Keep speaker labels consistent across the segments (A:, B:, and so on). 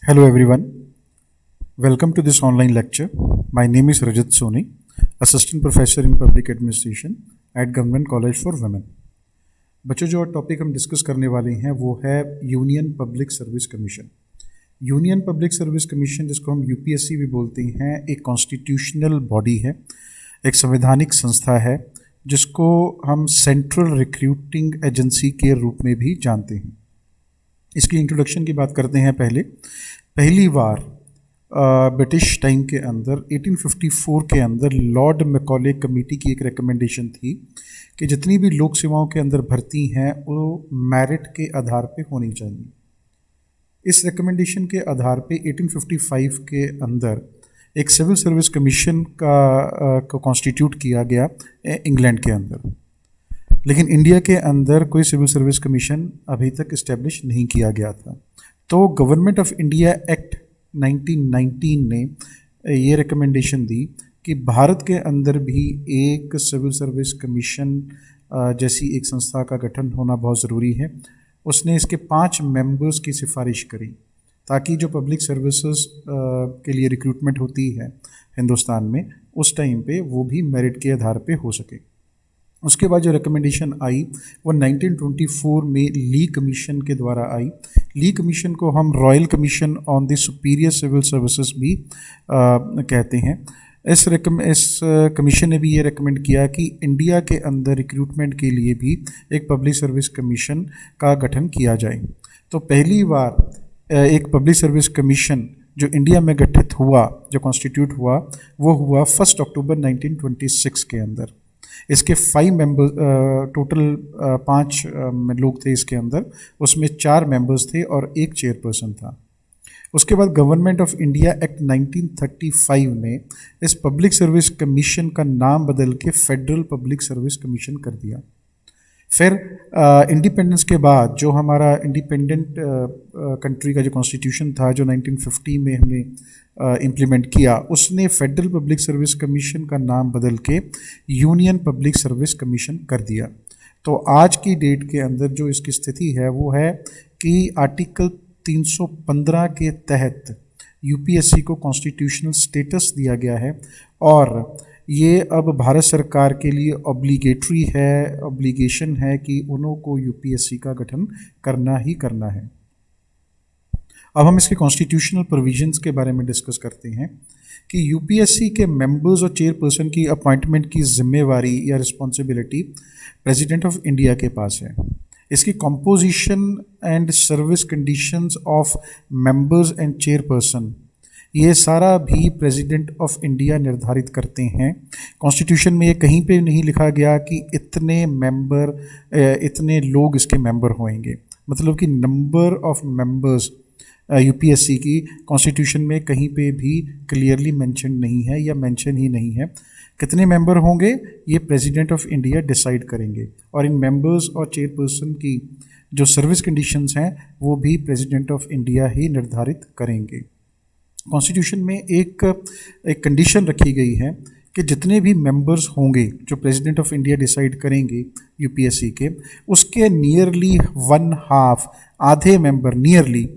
A: Hello everyone, welcome to this online lecture. My name is Rajat Soni, Assistant Professor in Public Administration at Government College for Women. बच्चों जो topic हम discuss करने वाले हैं वो है union public service commission. Union public service commission जिसको हम यूपीएससी भी बोलते हैं, एक कॉन्स्टिट्यूशनल बॉडी है, एक संवैधानिक संस्था है जिसको हम सेंट्रल रिक्रूटिंग एजेंसी के रूप में भी जानते हैं। इसकी इंट्रोडक्शन की बात करते हैं। पहली बार ब्रिटिश टाइम के अंदर 1854 के अंदर लॉर्ड मैकॉले कमेटी की एक रिकमेंडेशन थी कि जितनी भी लोक सेवाओं के अंदर भर्ती हैं वो मेरिट के आधार पे होनी चाहिए। इस रिकमेंडेशन के आधार पे 1855 के अंदर एक सिविल सर्विस कमीशन को कॉन्स्टिट्यूट किया गया इंग्लैंड के अंदर, लेकिन इंडिया के अंदर कोई सिविल सर्विस कमीशन अभी तक इस्टेब्लिश नहीं किया गया था। तो गवर्नमेंट ऑफ इंडिया एक्ट 1919 ने ये रिकमेंडेशन दी कि भारत के अंदर भी एक सिविल सर्विस कमीशन जैसी एक संस्था का गठन होना बहुत ज़रूरी है। उसने इसके 5 मेंबर्स की सिफारिश करी ताकि जो पब्लिक सर्विसेज के लिए रिक्रूटमेंट होती है हिंदुस्तान में उस टाइम पे वो भी मेरिट के आधार पे हो सके। उसके बाद जो रिकमेंडेशन आई वो 1924 में ली कमीशन के द्वारा आई। ली कमीशन को हम royal commission on the superior civil services भी कहते हैं। इस कमीशन ने भी ये रिकमेंड किया कि इंडिया के अंदर रिक्रूटमेंट के लिए भी एक पब्लिक सर्विस कमीशन का गठन किया जाए। तो पहली बार एक पब्लिक सर्विस कमीशन जो इंडिया में गठित हुआ, जो कॉन्स्टिट्यूट हुआ, वो हुआ 1 अक्टूबर 1926 के अंदर। इसके 5 मेंबर टोटल 5 लोग थे इसके अंदर, उसमें 4 मेंबर्स थे और 1 चेयरपर्सन था। उसके बाद गवर्नमेंट ऑफ इंडिया एक्ट 1935 ने इस पब्लिक सर्विस कमीशन का नाम बदल के फेडरल पब्लिक सर्विस कमीशन कर दिया। फिर इंडिपेंडेंस के बाद जो हमारा इंडिपेंडेंट कंट्री का जो कॉन्स्टिट्यूशन था जो 1950 में हमने इम्प्लीमेंट किया, उसने फेडरल पब्लिक सर्विस कमीशन का नाम बदल के यूनियन पब्लिक सर्विस कमीशन कर दिया। तो आज की डेट के अंदर जो इसकी स्थिति है वो है कि आर्टिकल 315 के तहत यूपीएससी को कॉन्स्टिट्यूशनल स्टेटस दिया गया है और ये अब भारत सरकार के लिए ऑब्लिगेशन है कि उनको यूपीएससी का गठन करना ही करना है। अब हम इसके कॉन्स्टिट्यूशनल प्रोविजंस के बारे में डिस्कस करते हैं कि यूपीएससी के मेंबर्स और चेयरपर्सन की अपॉइंटमेंट की जिम्मेवारी या रिस्पॉन्सिबिलिटी प्रेसिडेंट ऑफ इंडिया के पास है। इसकी composition and service conditions of members and chairperson ये सारा भी प्रेसिडेंट ऑफ इंडिया निर्धारित करते हैं। कॉन्स्टिट्यूशन में ये कहीं पे नहीं लिखा गया कि इतने मेंबर, इतने लोग इसके मेंबर होंगे, मतलब कि नंबर ऑफ मेंबर्स यूपीएससी की कॉन्स्टिट्यूशन में कहीं पे भी क्लियरली मेंशन नहीं है या मेंशन ही नहीं है। कितने मेंबर होंगे ये प्रेसिडेंट ऑफ इंडिया डिसाइड करेंगे और इन मेंबर्स और चेयरपर्सन की जो सर्विस कंडीशंस हैं वो भी प्रेसिडेंट ऑफ इंडिया ही निर्धारित करेंगे। कॉन्स्टिट्यूशन में एक कंडीशन रखी गई है कि जितने भी मेंबर्स होंगे जो प्रेसिडेंट ऑफ इंडिया डिसाइड करेंगे यूपीएससी के, उसके नियरली 1/2 आधे मेंबर नियरली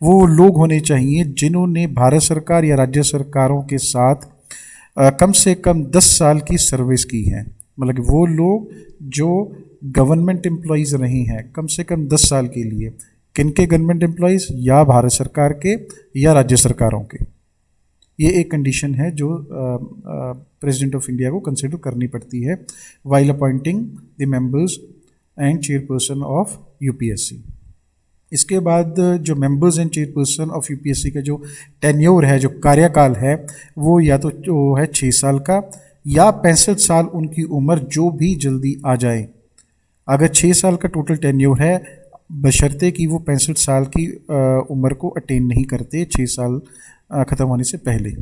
A: वो लोग होने चाहिए जिन्होंने भारत सरकार या राज्य सरकारों के साथ कम से कम 10 साल की सर्विस की है। मतलब कि वो लोग जो गवर्नमेंट एम्प्लॉयज़ रहे हैं कम से कम 10 साल के लिए, किनके गवर्नमेंट एम्प्लॉयज़, या भारत सरकार के या राज्य सरकारों के। ये एक कंडीशन है जो प्रेसिडेंट ऑफ इंडिया को कंसिडर करनी पड़ती है while appointing the members and chairperson of UPSC. इसके बाद जो members and chairperson of UPSC का जो टेन्योर है, जो कार्यकाल है, वो या तो जो है 6 साल का या 65 साल उनकी उम्र जो भी जल्दी आ जाए। अगर 6 साल का टोटल टेन्योर है बशर्ते कि वो 65 साल की उम्र को अटेन नहीं करते 6 साल ख़त्म होने से पहले।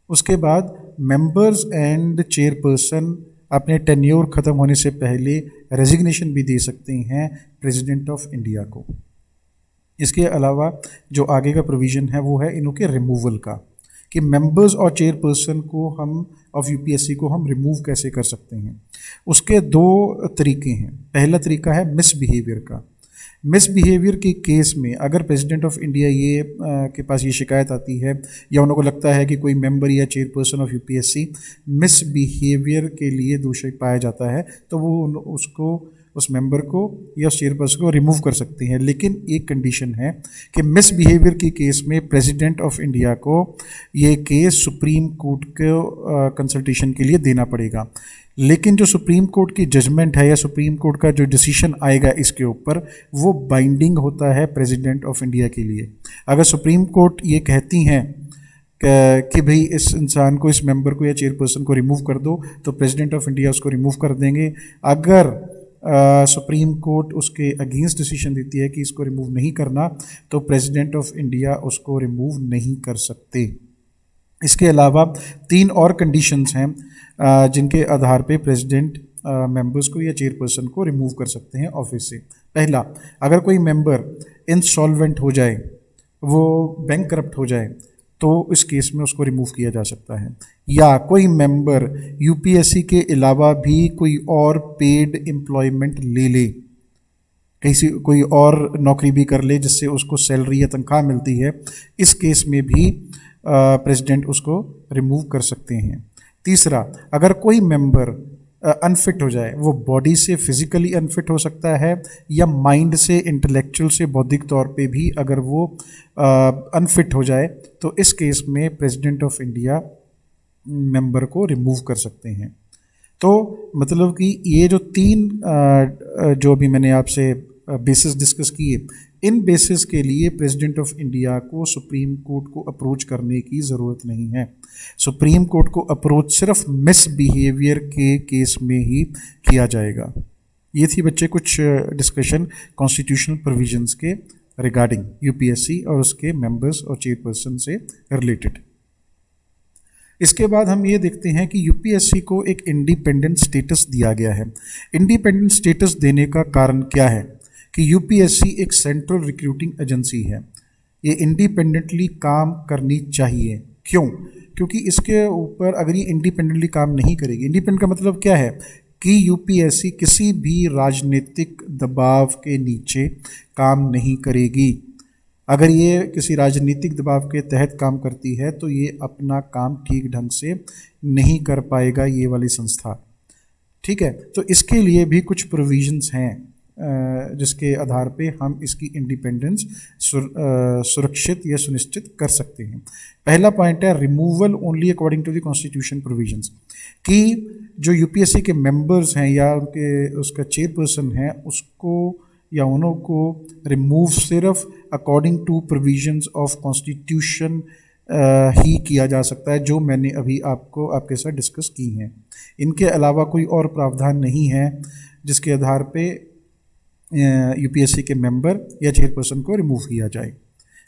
A: उसके बाद मेंबर्स एंड चेयरपर्सन अपने टेन्योर ख़त्म होने से पहले रेजिग्नेशन भी दे सकते हैं प्रेसिडेंट ऑफ इंडिया को। इसके अलावा जो आगे का प्रोविज़न है वो है इनके रिमूवल का, कि मेंबर्स और चेयरपर्सन को हम ऑफ यूपीएससी को हम रिमूव कैसे कर सकते हैं। उसके 2 तरीके हैं। पहला तरीका है मिसबिहेवियर का। मिसबिहेवियर के केस में अगर प्रेसिडेंट ऑफ इंडिया के पास ये शिकायत आती है या उनको लगता है कि कोई मेंबर या चेयरपर्सन ऑफ यूपीएससी मिसबिहेवियर के लिए दोषी पाया जाता है, तो वो उस मेंबर को या उस चेयरपर्सन को रिमूव कर सकती हैं। लेकिन एक कंडीशन है कि मिसबिहेवियर के केस में प्रेसिडेंट ऑफ इंडिया को ये केस सुप्रीम कोर्ट को कंसल्टेशन के लिए देना पड़ेगा। लेकिन जो सुप्रीम कोर्ट की जजमेंट है या सुप्रीम कोर्ट का जो डिसीजन आएगा इसके ऊपर, वो बाइंडिंग होता है प्रेसिडेंट ऑफ इंडिया के लिए। अगर सुप्रीम कोर्ट ये कहती हैं कि भाई इस इंसान को, इस मेंबर को या चेयरपर्सन को रिमूव कर दो, तो प्रेसिडेंट ऑफ इंडिया उसको रिमूव कर देंगे। अगर सुप्रीम कोर्ट उसके अगेंस्ट डिसीजन देती है कि इसको रिमूव नहीं करना, तो प्रेसिडेंट ऑफ इंडिया उसको रिमूव नहीं कर सकते। इसके अलावा 3 और कंडीशंस हैं जिनके आधार पे प्रेसिडेंट मेंबर्स को या चेयरपर्सन को रिमूव कर सकते हैं ऑफिस से। पहला, अगर कोई मेंबर इंसॉल्वेंट हो जाए, वो बैंक करप्ट हो जाए, तो इस केस में उसको रिमूव किया जा सकता है। या कोई मेंबर यूपीएससी के अलावा भी कोई और पेड एम्प्लॉयमेंट ले ले, कहीं कोई और नौकरी भी कर ले जिससे उसको सैलरी या तनख्वाह मिलती है, इस केस में भी प्रेसिडेंट उसको रिमूव कर सकते हैं। तीसरा, अगर कोई मेंबर अनफिट हो जाए, वो बॉडी से फिजिकली अनफिट हो सकता है या माइंड से, इंटेलेक्चुअल से, बौद्धिक तौर पे भी अगर वो अनफिट हो जाए, तो इस केस में प्रेसिडेंट ऑफ इंडिया मेंबर को रिमूव कर सकते हैं। तो मतलब कि ये जो 3 जो अभी मैंने आपसे बेसिस डिस्कस किए, इन बेसिस के लिए प्रेसिडेंट ऑफ इंडिया को सुप्रीम कोर्ट को अप्रोच करने की ज़रूरत नहीं है। सुप्रीम कोर्ट को अप्रोच सिर्फ मिसबिहेवियर के केस में ही किया जाएगा। ये थी बच्चे कुछ डिस्कशन कॉन्स्टिट्यूशनल प्रोविजंस के रिगार्डिंग यूपीएससी और उसके मेंबर्स और चेयरपर्सन से रिलेटेड। इसके बाद हम ये देखते हैं कि यूपीएससी को एक इंडिपेंडेंट स्टेटस दिया गया है। इंडिपेंडेंट स्टेटस देने का कारण क्या है कि यूपीएससी एक सेंट्रल रिक्रूटिंग एजेंसी है, ये इंडिपेंडेंटली काम करनी चाहिए। क्यों? क्योंकि इसके ऊपर अगर ये इंडिपेंडेंटली काम नहीं करेगी, इंडिपेंडेंट का मतलब क्या है कि यूपीएससी किसी भी राजनीतिक दबाव के नीचे काम नहीं करेगी। अगर ये किसी राजनीतिक दबाव के तहत काम करती है तो ये अपना काम ठीक ढंग से नहीं कर पाएगा ये वाली संस्था। ठीक है, तो इसके लिए भी कुछ प्रोविजंस हैं जिसके आधार पे हम इसकी इंडिपेंडेंस सुरक्षित या सुनिश्चित कर सकते हैं। पहला पॉइंट है removal only according to the constitution provisions, कि जो यूपीएससी के मेंबर्स हैं या उसका चेयरपर्सन है, उसको या उन्हों को रिमूव सिर्फ according to provisions of constitution ही किया जा सकता है, जो मैंने अभी आपके साथ डिस्कस की हैं। इनके अलावा कोई और प्रावधान नहीं है जिसके आधार पे यूपीएससी के मेंबर या चेयरपर्सन को रिमूव किया जाए।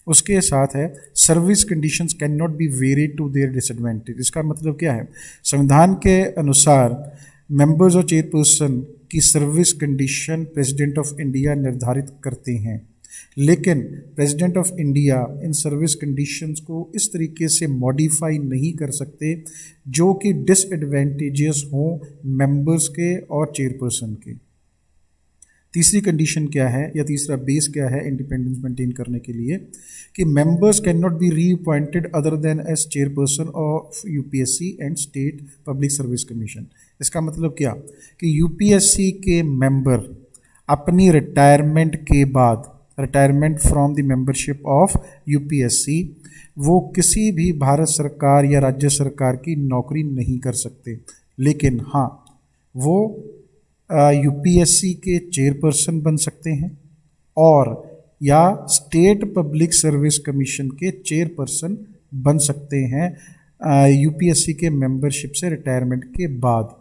A: उसके साथ है service conditions can not be varied to their disadvantage. इसका मतलब क्या है? संविधान के अनुसार मेंबर्स और चेयरपर्सन की service condition president of India निर्धारित करते हैं, लेकिन president of India in service conditions को इस तरीके से मॉडिफाई नहीं कर सकते जो कि डिसएडवांटेजेस हों मेंबर्स के और चेयरपर्सन के। तीसरी कंडीशन क्या है या तीसरा बेस क्या है इंडिपेंडेंस मेंटेन करने के लिए, कि members can not be reappointed other than as chairperson of UPSC and state public service commission. इसका मतलब क्या कि यूपीएससी के मेंबर अपनी रिटायरमेंट के बाद, retirement from the membership of UPSC, वो किसी भी भारत सरकार या राज्य सरकार की नौकरी नहीं कर सकते, लेकिन हाँ वो यूपीएससी के चेयरपर्सन बन सकते हैं और या स्टेट पब्लिक सर्विस कमीशन के चेयरपर्सन बन सकते हैं यूपीएससी के मेंबरशिप से रिटायरमेंट के बाद।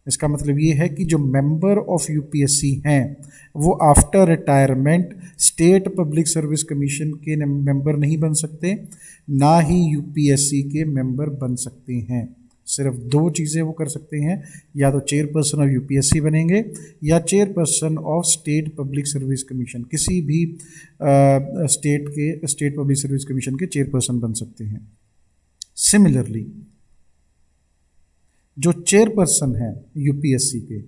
A: इसका मतलब ये है कि जो मेंबर ऑफ यूपीएससी हैं वो after retirement state public service commission के मेंबर नहीं बन सकते, ना ही यूपीएससी के मेंबर बन सकते हैं। सिर्फ 2 चीज़ें वो कर सकते हैं, या तो चेयरपर्सन ऑफ यूपीएससी बनेंगे या chairperson of state public service commission, किसी भी स्टेट पब्लिक सर्विस कमीशन के चेयरपर्सन बन सकते हैं। सिमिलरली जो चेयरपर्सन हैं यूपीएससी के,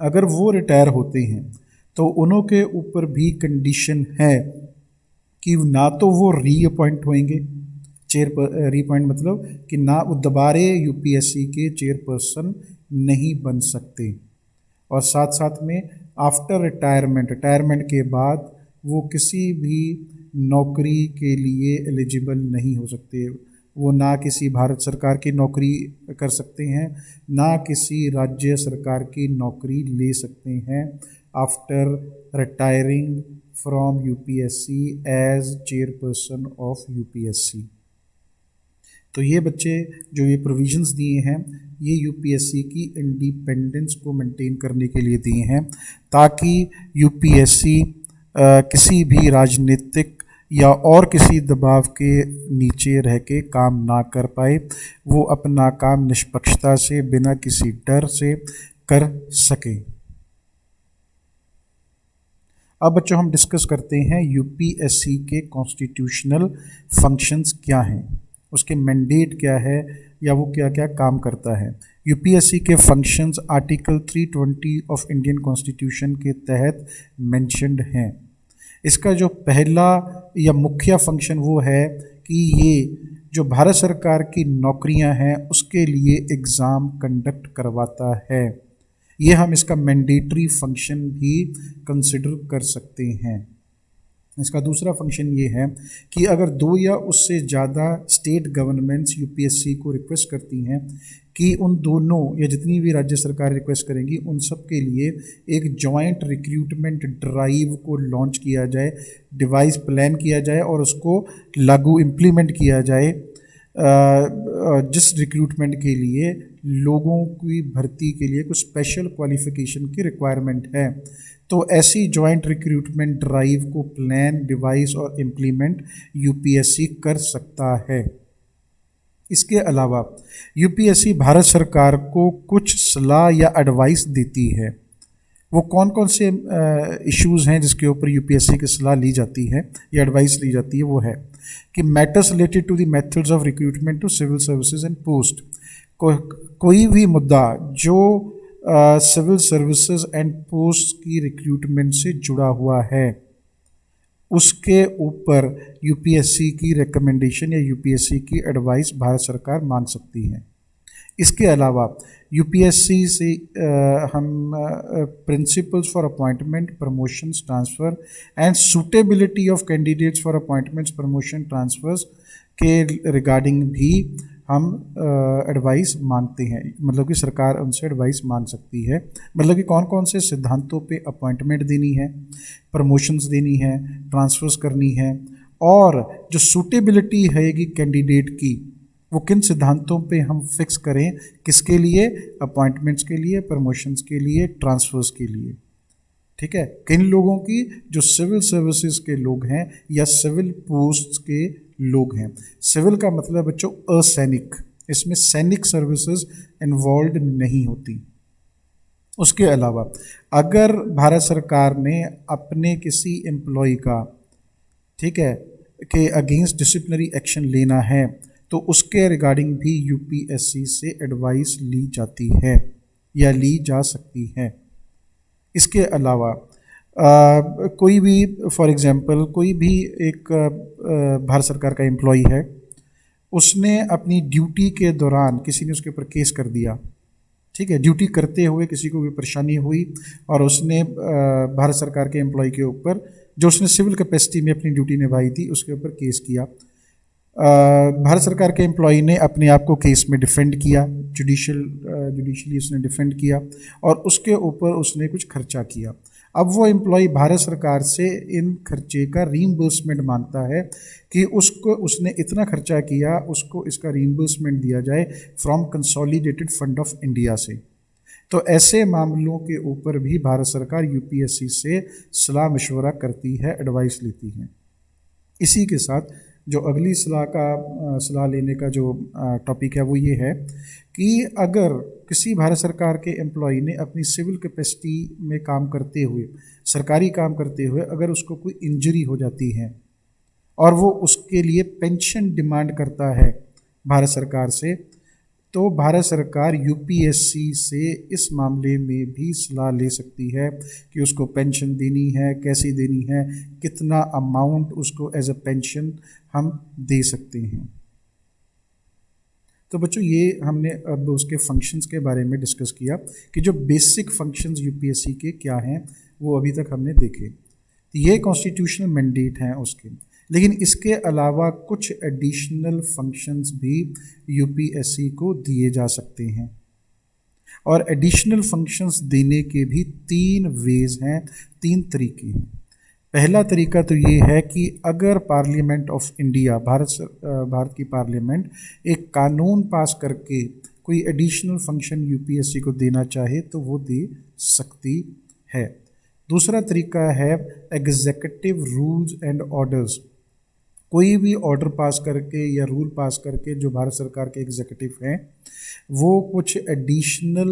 A: अगर वो रिटायर होते हैं तो उन्हों के ऊपर भी कंडीशन है कि ना तो वो रीअपॉइंट होंगे, रीअपॉइंट मतलब कि ना वो दोबारे यूपीएससी के चेयरपर्सन नहीं बन सकते, और साथ साथ में आफ्टर रिटायरमेंट के बाद वो किसी भी नौकरी के लिए एलिजिबल नहीं हो सकते। वो ना किसी भारत सरकार की नौकरी कर सकते हैं, ना किसी राज्य सरकार की नौकरी ले सकते हैं after retiring from UPSC as chairperson of UPSC. तो ये बच्चे जो ये प्रोविजंस दिए हैं ये यूपीएससी की इंडिपेंडेंस को मेंटेन करने के लिए दिए हैं, ताकि यूपीएससी किसी भी राजनीतिक या और किसी दबाव के नीचे रह के काम ना कर पाए, वो अपना काम निष्पक्षता से बिना किसी डर से कर सके। अब बच्चों हम डिस्कस करते हैं यूपीएससी के कॉन्स्टिट्यूशनल फंक्शंस क्या हैं, उसके मैंडेट क्या है या वो क्या क्या काम करता है। यूपीएससी के functions article 320 of Indian constitution के तहत मेंशन्ड हैं। इसका जो पहला या मुख्य फंक्शन वो है कि ये जो भारत सरकार की नौकरियां हैं उसके लिए एग्ज़ाम कंडक्ट करवाता है। ये हम इसका मैंडेटरी फंक्शन भी कंसिडर कर सकते हैं। इसका दूसरा फंक्शन ये है कि अगर दो या उससे ज़्यादा स्टेट गवर्नमेंट्स यूपीएससी को रिक्वेस्ट करती हैं कि उन दोनों या जितनी भी राज्य सरकार रिक्वेस्ट करेंगी उन सब के लिए एक जॉइंट रिक्रूटमेंट ड्राइव को लॉन्च किया जाए, डिवाइस प्लान किया जाए और उसको लागू इम्प्लीमेंट किया जाए, जिस रिक्रूटमेंट के लिए लोगों की भर्ती के लिए कुछ स्पेशल क्वालिफिकेशन की रिक्वायरमेंट है। तो ऐसी जॉइंट रिक्रूटमेंट ड्राइव को प्लान, डिवाइस और इम्प्लीमेंट यूपीएससी कर सकता है। इसके अलावा यूपीएससी भारत सरकार को कुछ सलाह या एडवाइस देती है। वो कौन कौन से इश्यूज़ हैं जिसके ऊपर यूपीएससी की सलाह ली जाती है या एडवाइस ली जाती है, वो है कि matters related to the methods of recruitment to civil services and post. कोई भी मुद्दा जो सिविल सर्विसेज एंड पोस्ट की रिक्रूटमेंट से जुड़ा हुआ है उसके ऊपर यूपीएससी की रिकमेंडेशन या यूपीएससी की एडवाइस भारत सरकार मान सकती है। इसके अलावा यूपीएससी से हम principles for appointment, promotions, transfer and suitability of candidates for appointments, promotion, transfers के रिगार्डिंग भी हम एडवाइस मांगते हैं। मतलब कि सरकार उनसे एडवाइस मांग सकती है। मतलब कि कौन कौन से सिद्धांतों पे अपॉइंटमेंट देनी है, प्रमोशंस देनी है, ट्रांसफर्स करनी है, और जो सूटेबिलिटी रहेगी कैंडिडेट की वो किन सिद्धांतों पे हम फिक्स करें, किसके लिए, अपॉइंटमेंट्स के लिए, प्रमोशंस के लिए, ट्रांसफर्स के लिए। ठीक है, किन लोगों की, जो सिविल सर्विसेज के लोग हैं या सिविल पोस्ट के लोग हैं। सिविल का मतलब बच्चों असैनिक, इसमें सैनिक सर्विसेज इन्वॉल्व नहीं होती। उसके अलावा अगर भारत सरकार ने अपने किसी एम्प्लॉय का, ठीक है, के अगेंस्ट डिसिप्लिनरी एक्शन लेना है तो उसके रिगार्डिंग भी यूपीएससी से एडवाइस ली जाती है या ली जा सकती है। इसके अलावा कोई भी, फॉर एग्जांपल कोई भी एक भारत सरकार का एम्प्लॉय है, उसने अपनी ड्यूटी के दौरान किसी ने उसके ऊपर केस कर दिया, ठीक है, ड्यूटी करते हुए किसी को भी परेशानी हुई और उसने भारत सरकार के एम्प्लॉय के ऊपर, जो उसने सिविल कैपेसिटी में अपनी ड्यूटी निभाई थी, उसके ऊपर केस किया। भारत सरकार के एम्प्लॉय ने अपने आप को केस में डिफेंड किया, जुडिशली उसने डिफेंड किया और उसके ऊपर उसने कुछ खर्चा किया। अब वो एम्प्लॉय भारत सरकार से इन खर्चे का रीइंबर्समेंट मांगता है कि उसने इतना खर्चा किया, उसको इसका रीइंबर्समेंट दिया जाए from consolidated fund of India से। तो ऐसे मामलों के ऊपर भी भारत सरकार यूपीएससी से सलाह मशवरा करती है, एडवाइस लेती है। इसी के साथ जो अगली सलाह लेने का जो टॉपिक है वो ये है कि अगर किसी भारत सरकार के एम्प्लॉय ने अपनी सिविल कैपेसिटी में काम करते हुए, सरकारी काम करते हुए, अगर उसको कोई इंजरी हो जाती है और वो उसके लिए पेंशन डिमांड करता है भारत सरकार से, तो भारत सरकार यूपीएससी से इस मामले में भी सलाह ले सकती है कि उसको पेंशन देनी है, कैसी देनी है, कितना अमाउंट उसको एज अ पेंशन हम दे सकते हैं। तो बच्चों ये हमने अब उसके फंक्शंस के बारे में डिस्कस किया कि जो बेसिक फंक्शंस यूपीएससी के क्या हैं वो अभी तक हमने देखे। तो ये कॉन्स्टिट्यूशनल मैंडेट हैं उसके, लेकिन इसके अलावा कुछ एडिशनल फंक्शंस भी यूपीएससी को दिए जा सकते हैं। और एडिशनल फंक्शंस देने के भी 3 वेज हैं, 3 तरीके हैं। पहला तरीका तो ये है कि अगर पार्लियामेंट ऑफ इंडिया, भारत की पार्लियामेंट एक कानून पास करके कोई एडिशनल फंक्शन यूपीएससी को देना चाहे तो वो दे सकती है। दूसरा तरीका है एग्जीक्यूटिव रूल्स एंड ऑर्डर्स। कोई भी ऑर्डर पास करके या रूल पास करके जो भारत सरकार के एग्जीक्यूटिव हैं वो कुछ एडिशनल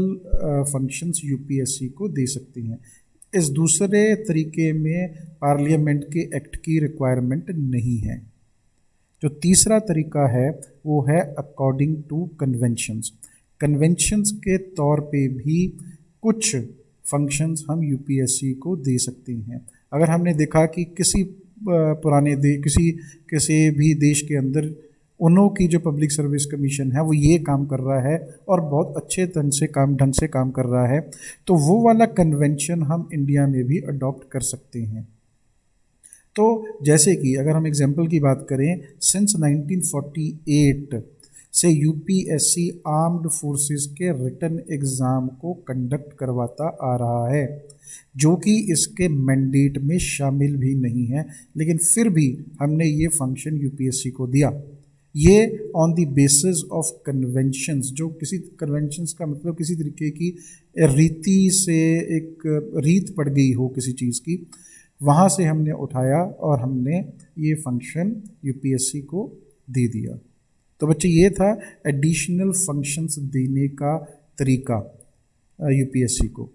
A: फंक्शंस यूपीएससी को दे सकती हैं। इस दूसरे तरीके में पार्लियामेंट के एक्ट की रिक्वायरमेंट नहीं है। जो तीसरा तरीका है वो है अकॉर्डिंग टू कन्वेंशंस। कन्वेंशंस के तौर पे भी कुछ फंक्शंस हम यूपीएससी को दे सकते हैं। अगर हमने देखा कि किसी किसी भी देश के अंदर उन्हों की जो पब्लिक सर्विस कमीशन है वो ये काम कर रहा है और बहुत अच्छे ढंग से काम कर रहा है, तो वो वाला कन्वेंशन हम इंडिया में भी अडॉप्ट कर सकते हैं। तो जैसे कि अगर हम एग्जांपल की बात करें, सिंस 1948 से यूपीएससी आर्म्ड फोर्सेस के रिटन एग्ज़ाम को कंडक्ट करवाता आ रहा है, जो कि इसके मैंडेट में शामिल भी नहीं है, लेकिन फिर भी हमने ये फंक्शन यूपीएससी को दिया। ये on the basis of conventions, जो किसी कन्वेंशंस का मतलब किसी तरीके की रीति से एक रीत पड़ गई हो किसी चीज़ की, वहाँ से हमने उठाया और हमने ये फंक्शन यूपीएससी को दे दिया। तो बच्चे ये था एडिशनल फंक्शंस देने का तरीका यूपीएससी को।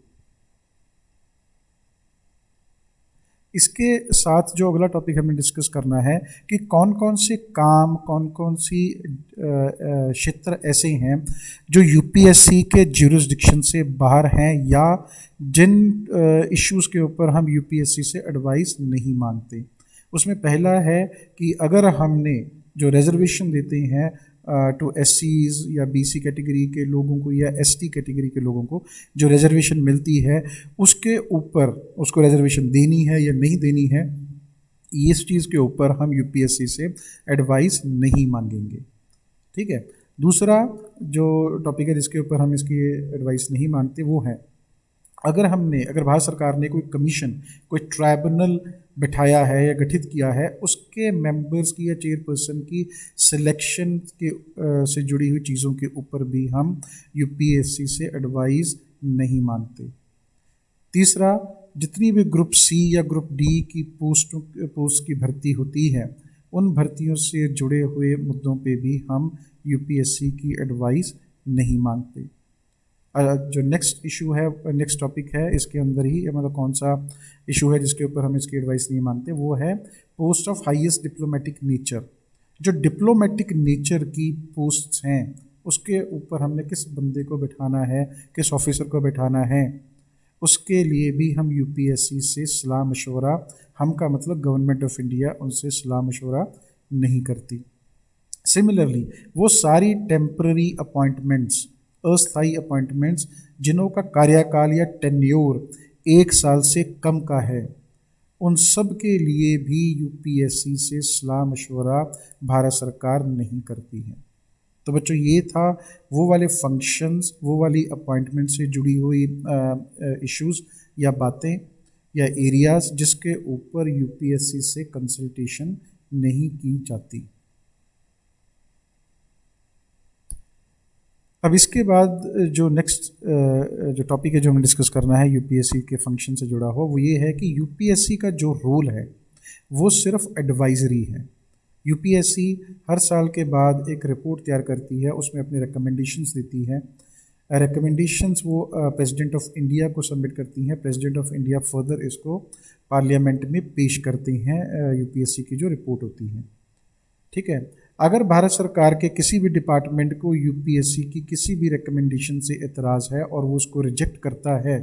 A: इसके साथ जो अगला टॉपिक हमें डिस्कस करना है कि कौन कौन से काम, कौन कौन सी क्षेत्र ऐसे हैं जो यूपीएससी के ज्यूरिसडिक्शन से बाहर हैं या जिन इश्यूज़ के ऊपर हम यूपीएससी से एडवाइस नहीं मांगते। उसमें पहला है कि अगर हमने जो रिजर्वेशन देते हैं टू एससीज या बीसी कैटेगरी के लोगों को या एसटी कैटेगरी के लोगों को जो रिजर्वेशन मिलती है, उसके ऊपर उसको रिजर्वेशन देनी है या नहीं देनी है, इस चीज़ के ऊपर हम यूपीएससी से एडवाइस नहीं मांगेंगे। ठीक है। दूसरा जो टॉपिक है जिसके ऊपर हम इसकी एडवाइस नहीं मांगते वो है अगर भारत सरकार ने कोई कमीशन, कोई ट्राइब्यूनल बिठाया है या गठित किया है, उसके मेंबर्स की या चेयरपर्सन की सिलेक्शन के से जुड़ी हुई चीज़ों के ऊपर भी हम यूपीएससी से एडवाइस नहीं मांगते। तीसरा, जितनी भी ग्रुप सी या ग्रुप डी की पोस्ट की भर्ती होती है, उन भर्तियों से जुड़े हुए मुद्दों पे भी हम यूपीएससी की एडवाइस नहीं मांगते। जो नेक्स्ट टॉपिक है इसके अंदर ही मतलब कौन सा इशू है जिसके ऊपर हम इसकी एडवाइस नहीं मानते, वो है post of highest diplomatic nature. जो डिप्लोमेटिक नेचर की पोस्ट्स हैं उसके ऊपर हमने किस बंदे को बिठाना है, किस ऑफिसर को बिठाना है, उसके लिए भी हम यूपीएससी से सलाह मशवरा, हम का मतलब गवर्नमेंट ऑफ इंडिया, उनसे सलाह मशवरा नहीं करती। सिमिलरली वो सारी टेम्पररी अपॉइंटमेंट्स, अस्थायी अपॉइंटमेंट्स जिनों का कार्यकाल या टेन्योर 1 साल से कम का है, उन सब के लिए भी यूपीएससी से सलाह मशवरा भारत सरकार नहीं करती है। तो बच्चों ये था वो वाले फंक्शंस, वो वाली अपॉइंटमेंट से जुड़ी हुई इश्यूज़ या बातें या एरियाज़ जिसके ऊपर यूपीएससी से कंसल्टेशन नहीं की जाती। अब इसके बाद जो नेक्स्ट जो टॉपिक है जो हमें डिस्कस करना है यूपीएससी के फंक्शन से जुड़ा हुआ, वो ये है कि यूपीएससी का जो रोल है वो सिर्फ एडवाइजरी है। यूपीएससी हर साल के बाद एक रिपोर्ट तैयार करती है, उसमें अपने रिकमेंडेशंस देती है। रिकमेंडेशंस वो प्रेसिडेंट ऑफ इंडिया को सबमिट करती हैं। प्रेसिडेंट ऑफ इंडिया फर्दर इसको पार्लियामेंट में पेश करते हैं यूपीएससी की जो रिपोर्ट होती है। ठीक है। अगर भारत सरकार के किसी भी डिपार्टमेंट को यूपीएससी की किसी भी रिकमेंडेशन से एतराज़ है और वो उसको रिजेक्ट करता है,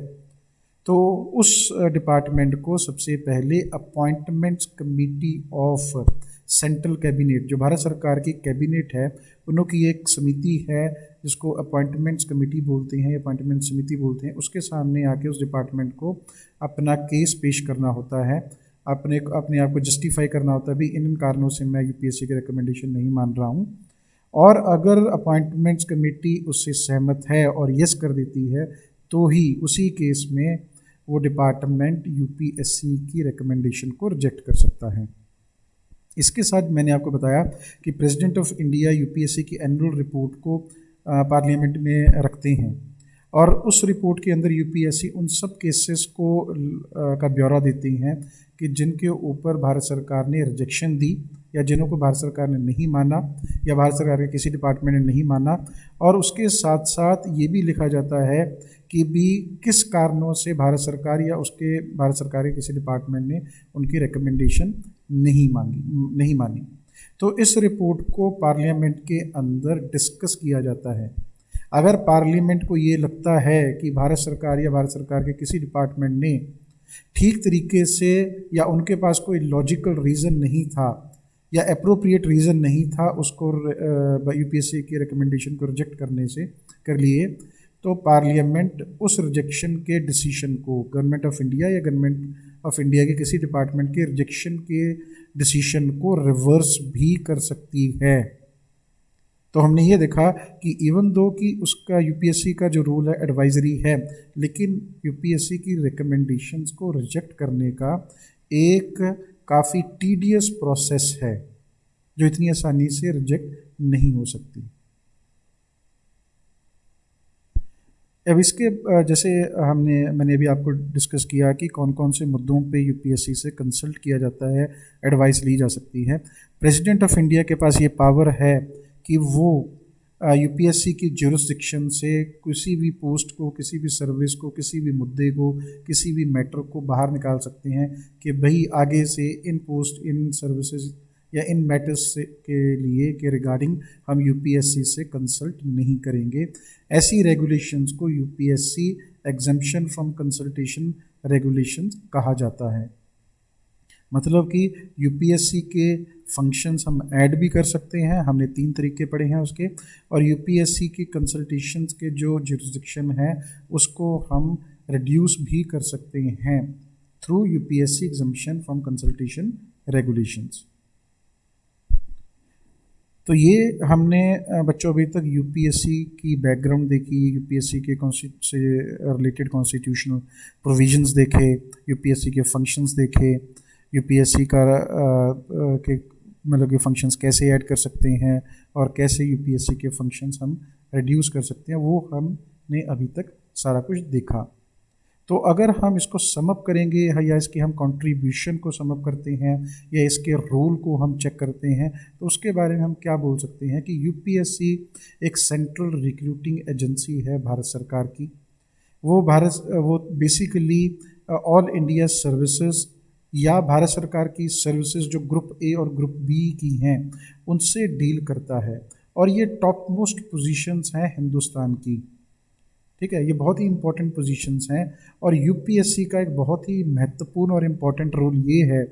A: तो उस डिपार्टमेंट को सबसे पहले appointments committee of central cabinet, जो भारत सरकार की कैबिनेट है, उन्हों की एक समिति है जिसको अपॉइंटमेंट्स कमेटी बोलते हैं, अपॉइंटमेंट समिति बोलते हैं, उसके सामने आके उस डिपार्टमेंट को अपना केस पेश करना होता है, अपने आप को जस्टिफाई करना होता है भी इन कारणों से मैं यूपीएससी के रिकमेंडेशन नहीं मान रहा हूँ। और अगर अपॉइंटमेंट्स कमेटी उससे सहमत है और यस कर देती है, तो ही उसी केस में वो डिपार्टमेंट यूपीएससी की रिकमेंडेशन को रिजेक्ट कर सकता है। इसके साथ मैंने आपको बताया कि प्रेसिडेंट ऑफ इंडिया यूपीएससी की एनुअल रिपोर्ट को पार्लियामेंट में रखते हैं और उस रिपोर्ट के अंदर यूपीएससी उन सब केसेस को का ब्यौरा देती हैं कि जिनके ऊपर भारत सरकार ने रिजेक्शन दी या जिन्हों को भारत सरकार ने नहीं माना या भारत सरकार के किसी डिपार्टमेंट ने नहीं माना। और उसके साथ साथ ये भी लिखा जाता है कि भी किस कारणों से भारत सरकार या उसके भारत सरकार के किसी डिपार्टमेंट ने उनकी रिकमेंडेशन नहीं मानी। तो इस रिपोर्ट को पार्लियामेंट के अंदर डिस्कस किया जाता है। अगर पार्लियामेंट को ये लगता है कि भारत सरकार या भारत सरकार के किसी डिपार्टमेंट ने ठीक तरीके से या उनके पास कोई लॉजिकल रीज़न नहीं था या अप्रोप्रिएट रीज़न नहीं था उसको यूपीएससी की रिकमेंडेशन को रिजेक्ट करने से कर लिए, तो पार्लियामेंट उस रिजेक्शन के डिसीजन को गवर्नमेंट ऑफ इंडिया या गवर्नमेंट ऑफ इंडिया के किसी डिपार्टमेंट के रिजेक्शन के डिसीजन को रिवर्स भी कर सकती है। तो हमने ये देखा कि इवन दो कि उसका यूपीएससी का जो रूल है एडवाइजरी है, लेकिन यूपीएससी की रिकमेंडेशंस को रिजेक्ट करने का एक काफ़ी टीडियस प्रोसेस है जो इतनी आसानी से रिजेक्ट नहीं हो सकती। अब इसके जैसे मैंने अभी आपको डिस्कस किया कि कौन कौन से मुद्दों पे यूपीएससी से कंसल्ट किया जाता है, एडवाइस ली जा सकती है। प्रेसिडेंट ऑफ इंडिया के पास ये पावर है कि वो यूपीएससी की ज्यूरिसडिक्शन से किसी भी पोस्ट को, किसी भी सर्विस को, किसी भी मुद्दे को, किसी भी मैटर को बाहर निकाल सकते हैं कि भाई आगे से इन पोस्ट, इन सर्विसेज या इन मैटर्स के लिए के रिगार्डिंग हम यूपीएससी से कंसल्ट नहीं करेंगे। ऐसी रेगुलेशंस को UPSC exemption from consultation regulations कहा जाता है। मतलब कि यूपीएससी के फंक्शंस हम ऐड भी कर सकते हैं, हमने 3 तरीके पढ़े हैं उसके, और यूपीएससी की कंसल्टेशंस के जो जुरिसडिक्शन है उसको हम रिड्यूस भी कर सकते हैं through UPSC exemption from consultation regulations. तो ये हमने बच्चों अभी तक यूपीएससी की बैकग्राउंड देखी, यूपीएससी के से रिलेटेड कॉन्स्टिट्यूशनल प्रोविजंस देखे, यूपीएससी के फंक्शंस देखे, यूपीएससी का के मतलब कि फंक्शंस कैसे ऐड कर सकते हैं और कैसे यूपीएससी के फंक्शंस हम रिड्यूस कर सकते हैं, वो हमने अभी तक सारा कुछ देखा। तो अगर हम इसको सम अप करेंगे या इसके हम कंट्रीब्यूशन को सम अप करते हैं या इसके रोल को हम चेक करते हैं, तो उसके बारे में हम क्या बोल सकते हैं कि यूपीएससी एक सेंट्रल रिक्रूटिंग एजेंसी है भारत सरकार की। वो बेसिकली ऑल इंडिया सर्विसेज या भारत सरकार की सर्विसेज जो ग्रुप ए और ग्रुप बी की हैं उनसे डील करता है, और ये टॉप मोस्ट पोजीशंस हैं हिंदुस्तान की। ठीक है, ये बहुत ही इंपॉर्टेंट पोजीशंस हैं, और यूपीएससी का एक बहुत ही महत्वपूर्ण और इम्पॉर्टेंट रोल ये है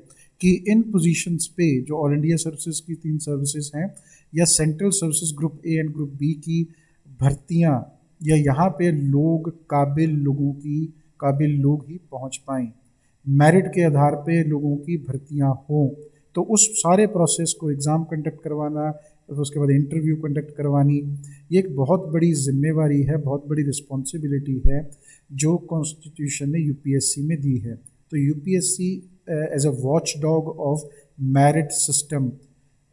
A: कि इन पोजीशंस पे जो ऑल इंडिया सर्विसेज की 3 सर्विसेज हैं या central services group A and group B की भर्तियां, या यहाँ पे काबिल लोग ही पहुँच पाएँ, मेरिट के आधार पे लोगों की भर्तियां हों, तो उस सारे प्रोसेस को एग्ज़ाम कंडक्ट करवाना, उसके बाद इंटरव्यू कंडक्ट करवानी, ये एक बहुत बड़ी जिम्मेवारी है, बहुत बड़ी रिस्पॉन्सिबिलिटी है जो कॉन्स्टिट्यूशन ने यूपीएससी में दी है। तो UPSC as a watchdog of merit system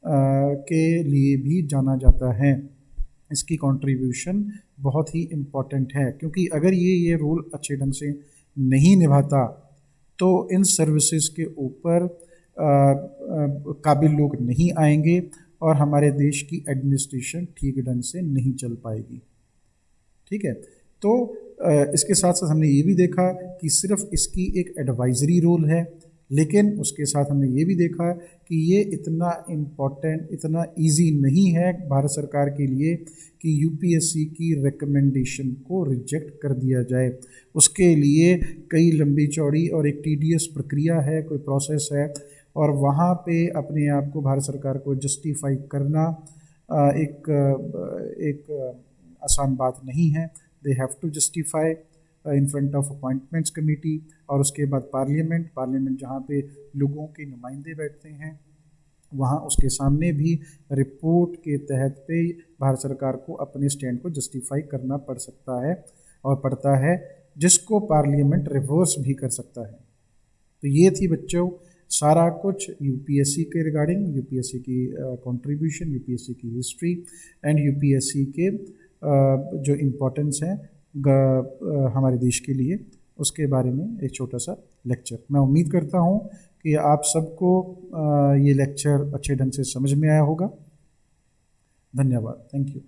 A: के लिए भी जाना जाता है। इसकी कंट्रीब्यूशन बहुत ही इम्पॉर्टेंट है, क्योंकि अगर ये रोल अच्छे ढंग से नहीं निभाता तो इन सर्विसेज के ऊपर काबिल लोग नहीं आएंगे और हमारे देश की एडमिनिस्ट्रेशन ठीक ढंग से नहीं चल पाएगी। ठीक है, तो इसके साथ साथ हमने ये भी देखा कि सिर्फ इसकी एक एडवाइजरी रोल है, लेकिन उसके साथ हमने ये भी देखा कि ये इतना इम्पॉर्टेंट, इतना इजी नहीं है भारत सरकार के लिए कि यूपीएससी की रिकमेंडेशन को रिजेक्ट कर दिया जाए। उसके लिए कई लंबी चौड़ी और एक टीडियस प्रक्रिया है, कोई प्रोसेस है, और वहाँ पे अपने आप को भारत सरकार को जस्टिफाई करना एक आसान बात नहीं है। They have to justify in front of appointments committee, और उसके बाद पार्लियामेंट जहाँ पे लोगों के नुमाइंदे बैठते हैं, वहाँ उसके सामने भी रिपोर्ट के तहत पे भारत सरकार को अपने स्टैंड को जस्टिफाई करना पड़ सकता है और पड़ता है, जिसको पार्लियामेंट रिवर्स भी कर सकता है। तो ये थी बच्चों सारा कुछ यूपीएससी के रिगार्डिंग, यूपीएससी की कंट्रीब्यूशन, यूपीएससी की हिस्ट्री एंड यूपीएससी के जो इम्पोर्टेंस है हमारे देश के लिए, उसके बारे में एक छोटा सा लेक्चर। मैं उम्मीद करता हूँ कि आप सबको ये लेक्चर अच्छे ढंग से समझ में आया होगा। धन्यवाद, थैंक यू।